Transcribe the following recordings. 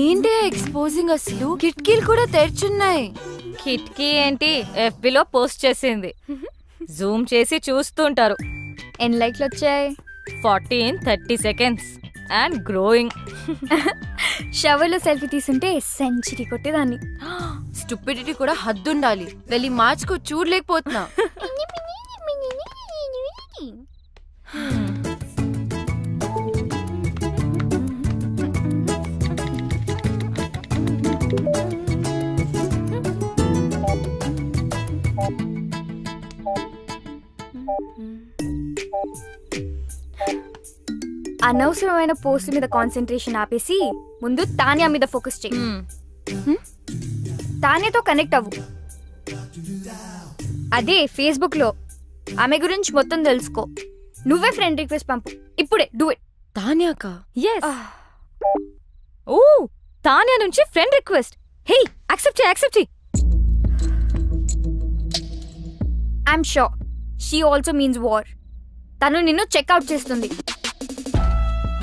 ఏంటి ఎక్స్పోజింగ్ అసలు? కిటికీలు కూడా తెరుచున్నాయి. కిటికీ ఏంటి, FBలో పోస్ట్ చేసింది. జూమ్ చేసి చూస్తుంటారు. ఎన్ని లైక్లు వచ్చాయి? 40 in 30 seconds అండ్ గ్రోయింగ్. షవర్లో సెల్ఫీ తీసుంటే సెంచరీ కొట్టేదాన్ని. స్టూపిడిటీ కూడా హద్దుండాలి. వెళ్ళి మార్చుకో, చూడలేకపోతున్నా. అనవసరమైన పోస్ట్ మీద కాన్సన్ట్రేషన్ ఆపేసి ముందు తానియా మీద ఫోకస్ చేయి. తానియాతో కనెక్ట్ అవ్వు. అదే ఫేస్బుక్ లో ఆమె గురించి మొత్తం తెలుసుకో. నువ్వే ఫ్రెండ్ రిక్వెస్ట్ పంపు ఇప్పుడే. Do it. తానియాకా? yes. ఓ, తానియా నుంచి ఫ్రెండ్ రిక్వెస్ట్. హే, యాక్సెప్ట్ చేయి. I'm sure she also means war. తను నిన్ను చెక్అవుట్ చేస్తుంది.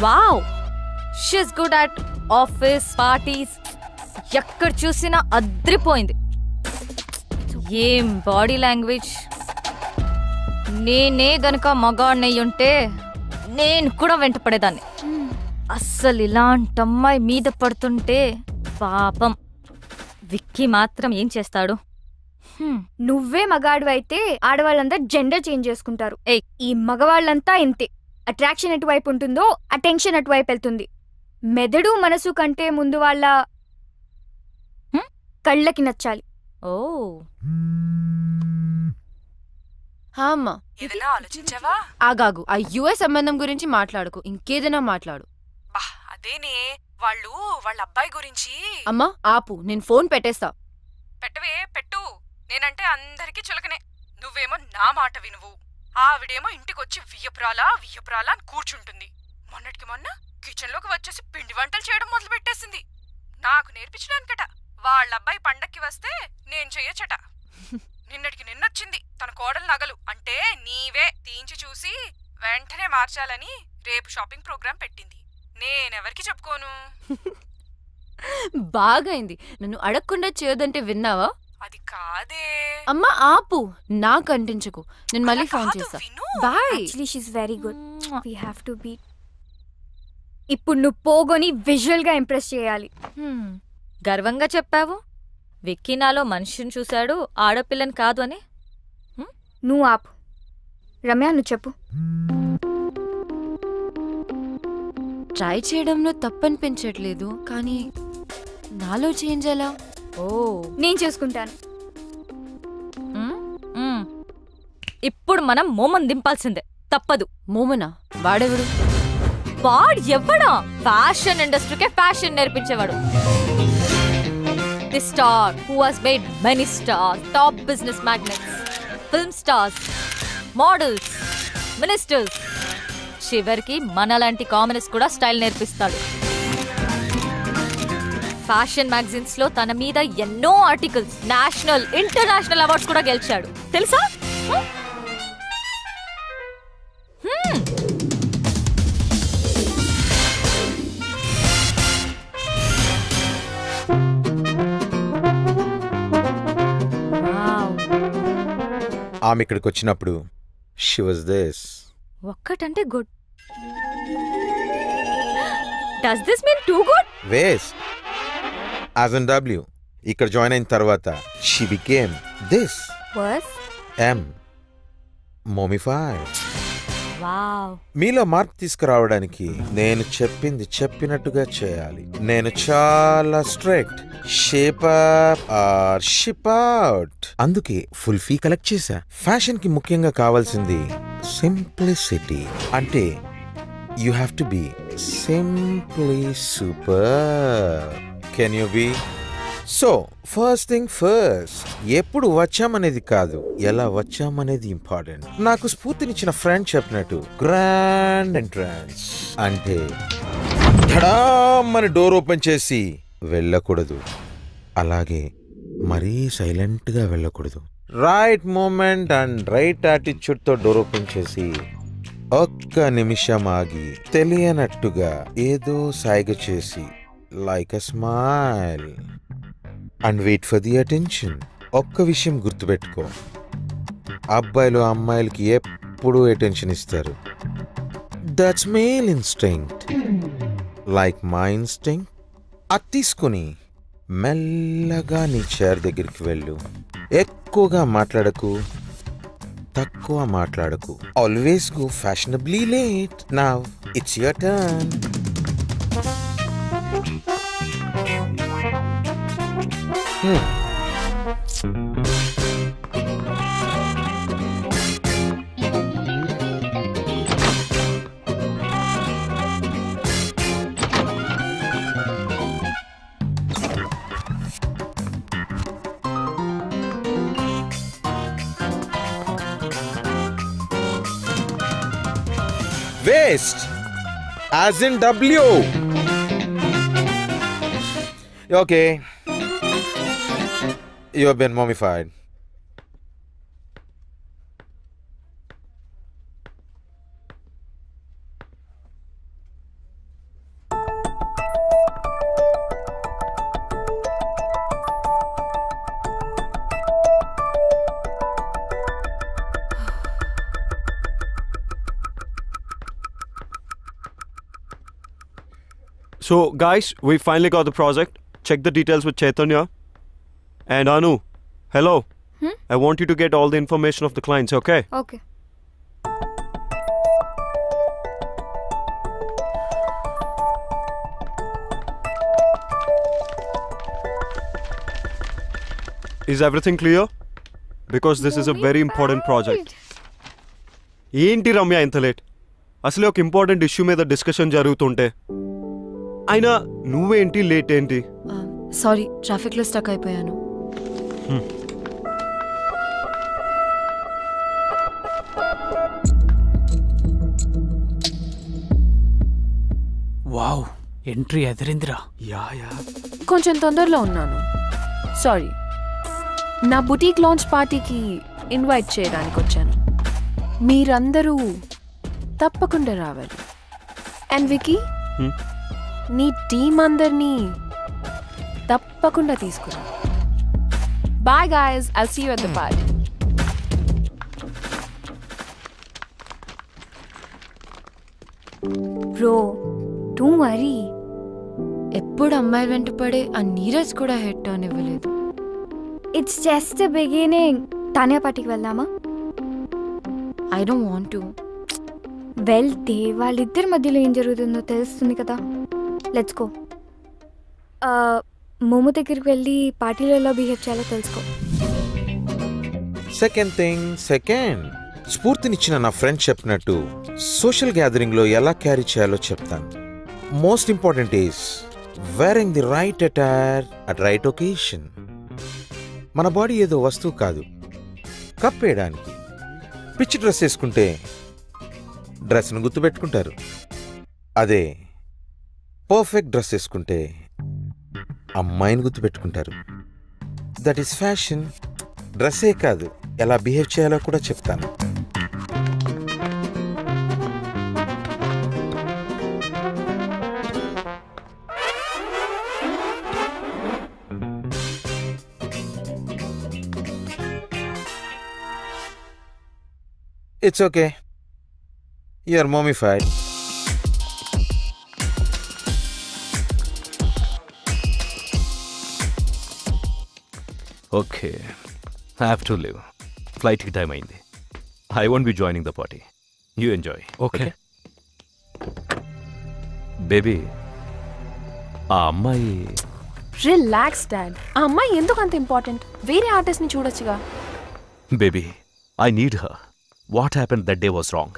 Wow, she's good at office parties. ఎక్కడ చూసినా అద్రిపోయింది. ఏం బాడీ లాంగ్వేజ్. నేనే గనక మగాడినయ్యుంటే నేను కూడా వెంట పడేదాన్ని. అస్సలు ఇలాంటి అమ్మాయి మీద పడుతుంటే పాపం. విక్కీ మాత్రం ఏం చేస్తాడు? నువ్వే మగాడివైతే ఆడవాళ్ళంతా జెండర్ చేంజ్ చేసుకుంటారు. ఈ మగవాళ్ళంతా ఇంతే. అట్రాక్షన్ ఎటువైపు ఉంటుందో అటెన్షన్ అటువైపు వెళ్తుంది. మెదడు మనసు కంటే ముందు వాళ్ళ కళ్ళకి నచ్చాలి. ఓ అమ్మా, ఆలోచించావా? ఆగాగు. ఆ యుఎస్ సంబంధం గురించి మాట్లాడుకు, ఇంకేదైనా మాట్లాడు. అదేనే, వాళ్ళు వాళ్ళ అబ్బాయి గురించి. అమ్మా ఆపు, నేను ఫోన్ పెట్టేస్తా. పెట్టవే, పెట్టు. నేనంటే అందరికీ చులకనే. నువ్వేమో నా మాట వినువు. ఆవిడేమో ఇంటికొచ్చి వియ్యపురాలా అని కూర్చుంటుంది. మొన్నటికి మొన్న కిచెన్ లోకి వచ్చేసి పిండి వంటలు చేయడం మొదలు పెట్టేసింది. నాకు నేర్పించడానికట. వాళ్ళబ్బాయి పండక్కి వస్తే నేను చెయ్యొచ్చట. నిన్నటికి నిన్నొచ్చింది తన కోడలు నగలు అంటే నీవే తీయించి చూసి వెంటనే మార్చాలని రేపు షాపింగ్ ప్రోగ్రాం పెట్టింది. నేనెవరికి చెప్పుకోను. బాగైంది. నన్ను అడగకుండా చేయొద్దంటే విన్నావా? అది కాదే. అమ్మా ఆపు, నాకు అంటించకు. నేను మళ్ళీ ఫోన్ చేస్తా. Bye. Actually she is very good. We have to be. ఇప్పుడు నువ్వు పోగొని విజువల్ గా ఇంప్రెస్ చేయాలి. గర్వంగా చెప్పావు. విక్కీ నాలో మనిషిని చూశాడు, ఆడపిల్లని కాదు అని. నువ్వు ఆపు. రమ్య, నువ్వు చెప్పు. ట్రై చేయడంలో తప్పనిపించట్లేదు, కానీ నాలో చేంజ్ ఎలా? ఓ, నేను చేసుకుంటాను. ఇప్పుడు మనం మోమన్ దింపాల్సిందే, తప్పదు. మోమనా? వాడెవడు? వాడు ఎవడా? ఫ్యాషన్ ఇండస్ట్రీకే ఫ్యాషన్ నేర్పించేవాడు. The star who has made many stars, top business magnets, film stars, models, ministers, చివరికి మనలాంటి కామనర్స్ కూడా స్టైల్ నేర్పిస్తాడు. ఫ్యాషన్ మ్యాగజైన్స్ లో తన మీద ఎన్నో ఆర్టికల్స్, నేషనల్ ఇంటర్నేషనల్ అవార్డ్స్ కూడా గెలిచాడు, తెలుసా? ఆమె ఇక్కడికి వచ్చినప్పుడు షీ వాజ్ దిస్. ఒక్కటంటే good. Does this mean too good? Waste. As in W. ఇక్కడ జాయిన్ అయిన తర్వాత she became this. Worse? Um. Mummified. Wow. మీలో మార్పు తీసుకురావడానికి నేను చెప్పింది చెప్పినట్టుగా చేయాలి. నేను చాలా strict. Shape up or ship out. అందుకే ఫుల్ ఫీ కలెక్ట్ చేశా. ఫ్యాషన్ కి ముఖ్యంగా కావాల్సింది సింప్లిసిటీ. అంటే you have to be simply super. Can you be? So first thing first, ఎప్పుడు వచ్చామనేది కాదు, ఎలా వచ్చామనేది ఇంపార్టెంట్. నాకు స్ఫూర్తినిచ్చిన ఫ్రెండ్ చెప్పినట్టు గ్రాండ్ ఎంట్రన్స్ అంటే ధడామని డోర్ ఓపెన్ చేసి వెళ్ళకూడదు, అలాగే మరీ సైలెంట్ గా వెళ్ళకూడదు. రైట్ మూమెంట్ అండ్ రైట్ యాటిట్యూడ్తో డోర్ ఓపెన్ చేసి ఒక్క నిమిషం ఆగి తెలియనట్టుగా ఏదో సైగ చేసి like a smile and wait for the attention. ఒక్క విషయం గుర్తుపెట్టుకో, అబ్బాయిలు అమ్మాయిలకి ఎప్పుడూ అటెన్షన్ ఇస్తారు. That's male instinct like my instinct. అది తీసుకుని మెల్లగా నీ చైర్ దగ్గరికి వెళ్ళు. ఎక్కువగా మాట్లాడకు, తక్కువ మాట్లాడకు. Always go fashionably late. Now it's your turn. Waste, as in W. Okay, you have been mummified. So, guys, we finally got the project. Check the details with Chaitanya. And Anu, hello. I want you to get all the information of the clients, okay? Okay. Is everything clear? Because this is a very important project. ఏంటి రమ్య ఇంత late? అసలే ఒక important issue మీద discussion జరుగుతుంటే అయినా నువ్వేంటి late ఏంటి? Sorry, ట్రాఫిక్లో స్టక్ అయిపోయాను. Wow, entry ఎదిరిందిరా. యా కొంచెం తొందరలో ఉన్నాను, సారీ. నా బుటీక్ లాంచ్ పార్టీకి ఇన్వైట్ చేయడానికి వచ్చాను. మీరందరూ తప్పకుండా రావాలి. అండ్ వికీ, నీ టీం అందరినీ తప్పకుండా తీసుకురా. Bye guys, I'll see you at the party. Bro, don't worry. ఎప్పుడు అమ్మాయిలు వెంట పడే ఆ నీరజ్ కూడా హెడ్ టర్న్ ఇవ్వలేదు. It's just beginning. తానియా పార్టీకి వెళ్దామా? I don't want to. వెళ్తే వాళ్ళిద్దరి మధ్యలో ఏం జరుగుతుందో తెలుస్తుంది కదా. Let's go. మోమో దగ్గరికి వెళ్ళి పార్టీలో ఎలా బిహేవ్ చేయాలో తెలుసుకో. సెకండ్ స్ఫూర్తినిచ్చిన నా ఫ్రెండ్ చెప్పినట్టు సోషల్ గ్యాదరింగ్లో ఎలా క్యారీ చేయాలో చెప్తాను. Most important is wearing the right attire at right occasion. మన బాడీ ఏదో వస్తువు కాదు, కప్పేయడానికి. పిచ్చి డ్రెస్ వేసుకుంటే డ్రెస్ను గుర్తుపెట్టుకుంటారు. అదే పర్ఫెక్ట్ డ్రెస్ వేసుకుంటే అమ్మాయిని గుర్తుపెట్టుకుంటారు. That is fashion. డ్రెస్సే కాదు, ఎలా బిహేవ్ చేయాలో కూడా చెప్తాను. It's okay. You're mummified. Okay, I have to leave. Flight ki time ayindi. I won't be joining the party. You enjoy. Okay. Baby, ఆ అమ్మాయి. Relax dad. ఆ అమ్మాయి ఎందుకు అంత ఇంపార్టెంట్? వేరే ఆర్టిస్ట్ని చూడొచ్చుగా. Baby, I need her. What happened that day was wrong.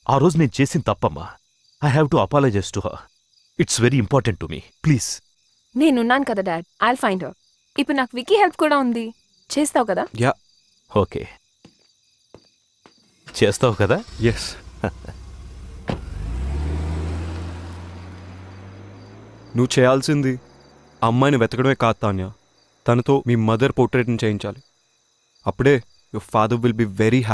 ఆ రోజు నేను చేసిన తప్పమ్మా. I have to apologize to her. It's very important to me. Please. నేనున్నాను కదా డాడ్, ఐల్ ఫైండ్ హర్. ఇప్పుడు నాకు వికీ హెల్ప్ కూడా ఉంది. చేస్తావు కదా? యా. ఓకే, చేస్తావు కదా? ఎస్. నువ్వు చేయాల్సింది అమ్మాయిని వెతకడమే కాదు తాన్య, తనతో మీ మదర్ పోర్ట్రేట్ని చేయించాలి. అప్పుడే your father will be very happy.